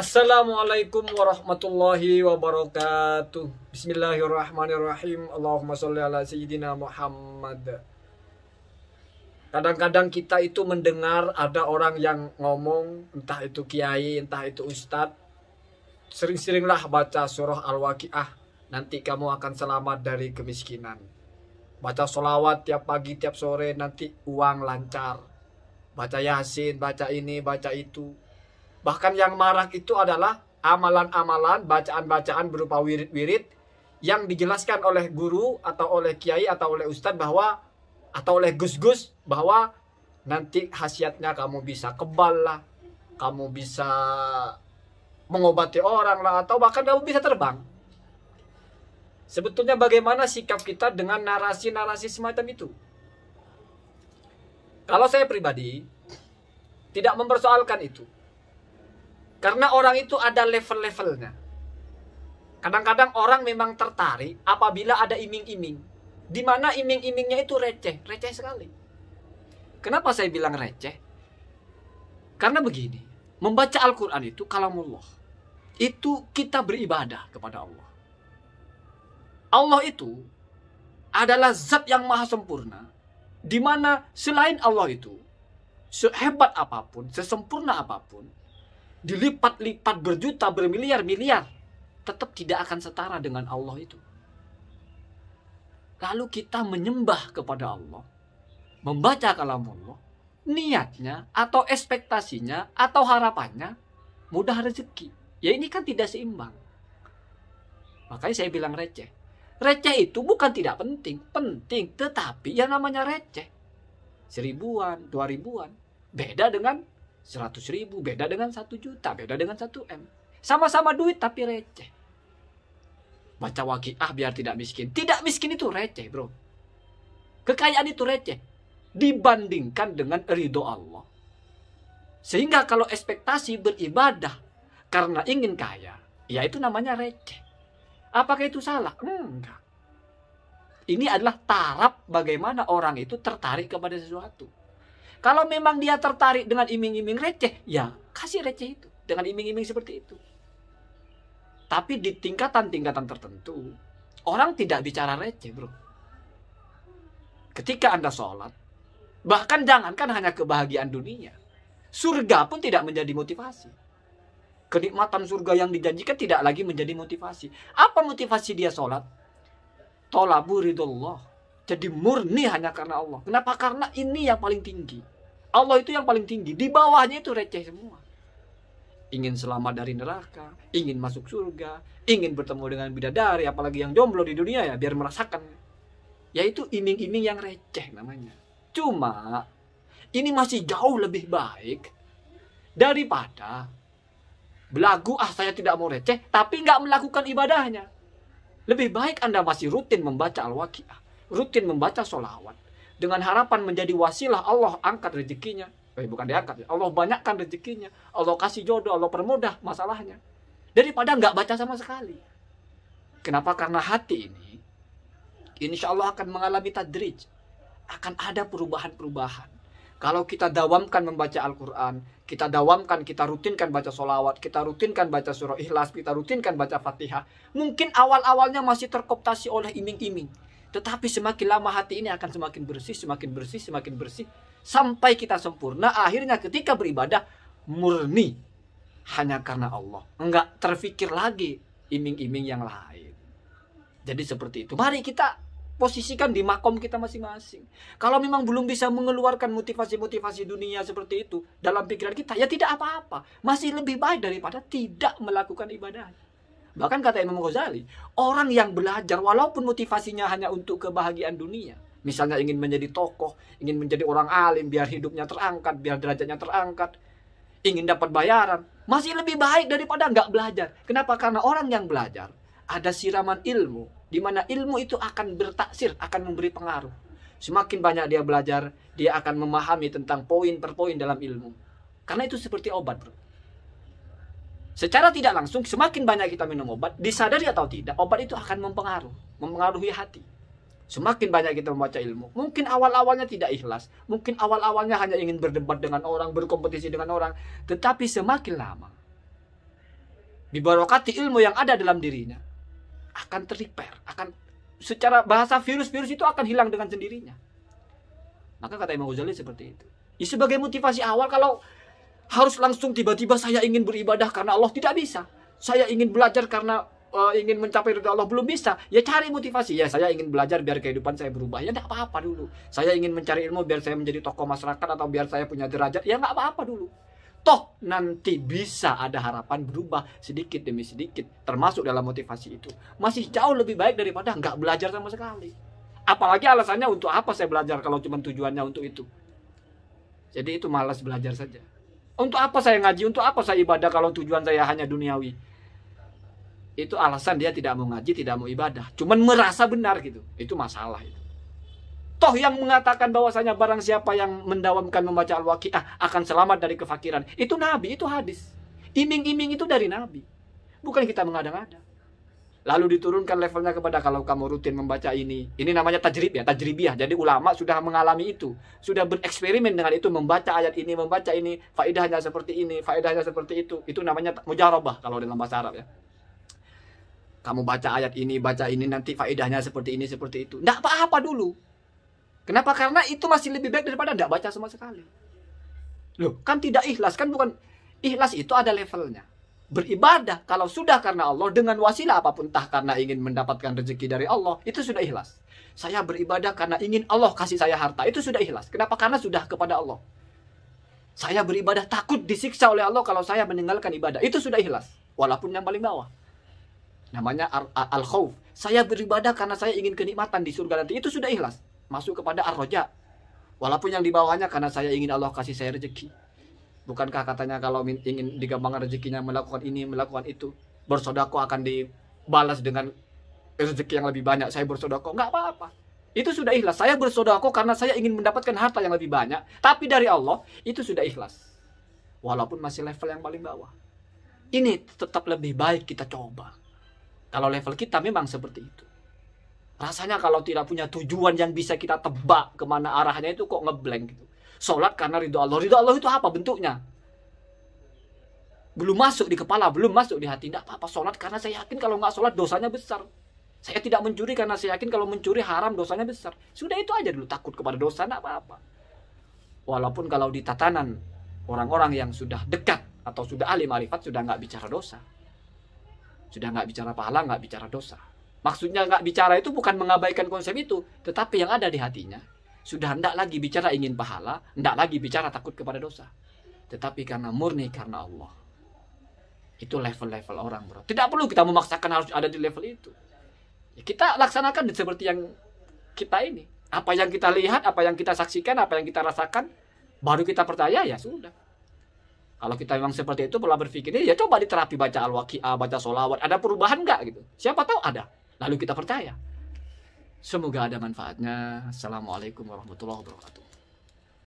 Assalamualaikum warahmatullahi wabarakatuh. Bismillahirrahmanirrahim. Allahumma sholli ala sayyidina Muhammad. Kadang-kadang kita itu mendengar ada orang yang ngomong, entah itu kiai, entah itu ustadz, sering-seringlah baca surah Al-Waqiah, nanti kamu akan selamat dari kemiskinan. Baca sholawat tiap pagi, tiap sore, nanti uang lancar. Baca Yasin, baca ini, baca itu. Bahkan yang marak itu adalah amalan-amalan, bacaan-bacaan berupa wirid-wirid yang dijelaskan oleh guru atau oleh kiai atau oleh ustadz bahwa, atau oleh gus-gus, bahwa nanti khasiatnya kamu bisa kebal lah, kamu bisa mengobati orang lah, atau bahkan kamu bisa terbang. Sebetulnya bagaimana sikap kita dengan narasi-narasi semacam itu? Kalau saya pribadi tidak mempersoalkan itu. Karena orang itu ada level-levelnya. Kadang-kadang orang memang tertarik apabila ada iming-iming. Di mana iming-imingnya itu receh, receh sekali. Kenapa saya bilang receh? Karena begini, membaca Al-Quran itu kalamullah. Itu kita beribadah kepada Allah. Allah itu adalah zat yang maha sempurna. Di mana selain Allah itu, sehebat apapun, sesempurna apapun, dilipat-lipat berjuta, bermiliar-miliar, tetap tidak akan setara dengan Allah itu. Lalu kita menyembah kepada Allah, membaca kalamullah, niatnya atau ekspektasinya atau harapannya mudah rezeki. Ya ini kan tidak seimbang. Makanya saya bilang receh. Receh itu bukan tidak penting, penting, tetapi yang namanya receh 1000-an, 2000-an, beda dengan 100.000, beda dengan 1 juta, beda dengan 1 M. Sama-sama duit tapi receh. Baca Waqiah biar tidak miskin. Tidak miskin itu receh, bro. Kekayaan itu receh dibandingkan dengan ridho Allah. Sehingga kalau ekspektasi beribadah karena ingin kaya, ya itu namanya receh. Apakah itu salah? Enggak. Ini adalah taraf bagaimana orang itu tertarik kepada sesuatu. Kalau memang dia tertarik dengan iming-iming receh, ya kasih receh itu. Dengan iming-iming seperti itu. Tapi di tingkatan-tingkatan tertentu, orang tidak bicara receh, bro. Ketika Anda sholat, bahkan jangankan hanya kebahagiaan dunia, surga pun tidak menjadi motivasi. Kenikmatan surga yang dijanjikan tidak lagi menjadi motivasi. Apa motivasi dia sholat? Thalabu ridullah. Jadi murni hanya karena Allah. Kenapa? Karena ini yang paling tinggi. Allah itu yang paling tinggi. Di bawahnya itu receh semua. Ingin selamat dari neraka, ingin masuk surga, ingin bertemu dengan bidadari, apalagi yang jomblo di dunia ya, biar merasakan. Yaitu iming-iming yang receh namanya. Cuma, ini masih jauh lebih baik daripada belagu, saya tidak mau receh, tapi nggak melakukan ibadahnya. Lebih baik Anda masih rutin membaca Al-Waqiah, rutin membaca sholawat, dengan harapan menjadi wasilah Allah angkat rezekinya. Bukan diangkat, Allah banyakkan rezekinya, Allah kasih jodoh, Allah permudah masalahnya. Daripada nggak baca sama sekali. Kenapa? Karena hati ini, insya Allah akan mengalami tadrij. Akan ada perubahan-perubahan. Kalau kita dawamkan membaca Al-Quran, kita dawamkan, kita rutinkan baca sholawat, kita rutinkan baca surah Ikhlas, kita rutinkan baca Fatihah. Mungkin awal-awalnya masih terkooptasi oleh iming-iming. Tetapi semakin lama hati ini akan semakin bersih, semakin bersih, semakin bersih. Sampai kita sempurna, akhirnya ketika beribadah, murni. Hanya karena Allah. Enggak terfikir lagi iming-iming yang lain. Jadi seperti itu. Mari kita posisikan di makom kita masing-masing. Kalau memang belum bisa mengeluarkan motivasi-motivasi dunia seperti itu dalam pikiran kita, ya tidak apa-apa. Masih lebih baik daripada tidak melakukan ibadah. Bahkan kata Imam Ghazali, orang yang belajar walaupun motivasinya hanya untuk kebahagiaan dunia, misalnya ingin menjadi tokoh, ingin menjadi orang alim biar hidupnya terangkat, biar derajatnya terangkat, ingin dapat bayaran, masih lebih baik daripada nggak belajar. Kenapa? Karena orang yang belajar ada siraman ilmu, di mana ilmu itu akan bertaksir, akan memberi pengaruh. Semakin banyak dia belajar, dia akan memahami tentang poin per poin dalam ilmu. Karena itu seperti obat, bro. Secara tidak langsung, semakin banyak kita minum obat, disadari atau tidak, obat itu akan mempengaruhi hati. Semakin banyak kita membaca ilmu, mungkin awal-awalnya tidak ikhlas, mungkin awal-awalnya hanya ingin berdebat dengan orang, berkompetisi dengan orang, tetapi semakin lama Bibarokati ilmu yang ada dalam dirinya, akan terrepair, akan secara bahasa virus-virus itu akan hilang dengan sendirinya. Maka kata Imam Ghazali seperti itu. Ya, sebagai motivasi awal, kalau harus langsung tiba-tiba saya ingin beribadah karena Allah, tidak bisa. Saya ingin belajar karena ingin mencapai ridha Allah, belum bisa. Ya cari motivasi. Ya saya ingin belajar biar kehidupan saya berubah. Ya tidak apa-apa dulu. Saya ingin mencari ilmu biar saya menjadi tokoh masyarakat atau biar saya punya derajat. Ya nggak apa-apa dulu. Toh nanti bisa ada harapan berubah sedikit demi sedikit. Termasuk dalam motivasi itu. Masih jauh lebih baik daripada nggak belajar sama sekali. Apalagi alasannya untuk apa saya belajar kalau cuma tujuannya untuk itu. Jadi itu malas belajar saja. Untuk apa saya ngaji? Untuk apa saya ibadah kalau tujuan saya hanya duniawi? Itu alasan dia tidak mau ngaji, tidak mau ibadah. Cuman merasa benar gitu. Itu masalah itu. Toh yang mengatakan bahwasanya barang siapa yang mendawamkan membaca Al-Waqiah akan selamat dari kefakiran. Itu Nabi, itu hadis. Iming-iming itu dari Nabi. Bukan kita mengada-ngada. Lalu diturunkan levelnya kepada kalau kamu rutin membaca ini. Ini namanya tajrib ya, tajribiah. Jadi ulama sudah mengalami itu. Sudah bereksperimen dengan itu. Membaca ayat ini, membaca ini. Faedahnya seperti ini, faedahnya seperti itu. Itu namanya mujarabah kalau dalam bahasa Arab ya. Kamu baca ayat ini, baca ini, nanti faedahnya seperti ini, seperti itu. Nggak apa-apa dulu. Kenapa? Karena itu masih lebih baik daripada nggak baca sama sekali. Loh, kan tidak ikhlas. Kan bukan ikhlas, itu ada levelnya. Beribadah, kalau sudah karena Allah, dengan wasilah apapun, entah karena ingin mendapatkan rezeki dari Allah, itu sudah ikhlas. Saya beribadah karena ingin Allah kasih saya harta, itu sudah ikhlas. Kenapa? Karena sudah kepada Allah. Saya beribadah takut disiksa oleh Allah kalau saya meninggalkan ibadah, itu sudah ikhlas. Walaupun yang paling bawah. Namanya al-khawf. Saya beribadah karena saya ingin kenikmatan di surga nanti. Itu sudah ikhlas. Masuk kepada ar-roja. Walaupun yang di bawahnya karena saya ingin Allah kasih saya rezeki. Bukankah katanya kalau ingin digampangkan rezekinya melakukan ini, melakukan itu. Bersedekah akan dibalas dengan rezeki yang lebih banyak. Saya bersedekah. Enggak apa-apa. Itu sudah ikhlas. Saya bersedekah karena saya ingin mendapatkan harta yang lebih banyak. Tapi dari Allah, itu sudah ikhlas. Walaupun masih level yang paling bawah. Ini tetap lebih baik kita coba. Kalau level kita memang seperti itu. Rasanya kalau tidak punya tujuan yang bisa kita tebak kemana arahnya, itu kok ngeblank gitu. Sholat karena ridho Allah. Ridho Allah itu apa bentuknya? Belum masuk di kepala, belum masuk di hati. Tidak apa-apa sholat karena saya yakin kalau nggak sholat dosanya besar. Saya tidak mencuri karena saya yakin kalau mencuri haram dosanya besar. Sudah itu aja dulu, takut kepada dosa, tidak apa-apa. Walaupun kalau di tatanan orang-orang yang sudah dekat atau sudah ahli marifat, sudah nggak bicara dosa. Sudah nggak bicara pahala, nggak bicara dosa. Maksudnya nggak bicara itu bukan mengabaikan konsep itu. Tetapi yang ada di hatinya. Sudah hendak lagi bicara ingin pahala. Hendak lagi bicara takut kepada dosa. Tetapi karena murni karena Allah. Itu level-level orang, bro. Tidak perlu kita memaksakan harus ada di level itu. Ya, kita laksanakan seperti yang kita ini. Apa yang kita lihat, apa yang kita saksikan, apa yang kita rasakan. Baru kita percaya, ya sudah. Kalau kita memang seperti itu, pola berpikirnya, ya coba diterapi, baca Al-Waqiah, baca sholawat. Ada perubahan nggak gitu? Siapa tahu ada. Lalu kita percaya. Semoga ada manfaatnya. Assalamualaikum warahmatullahi wabarakatuh.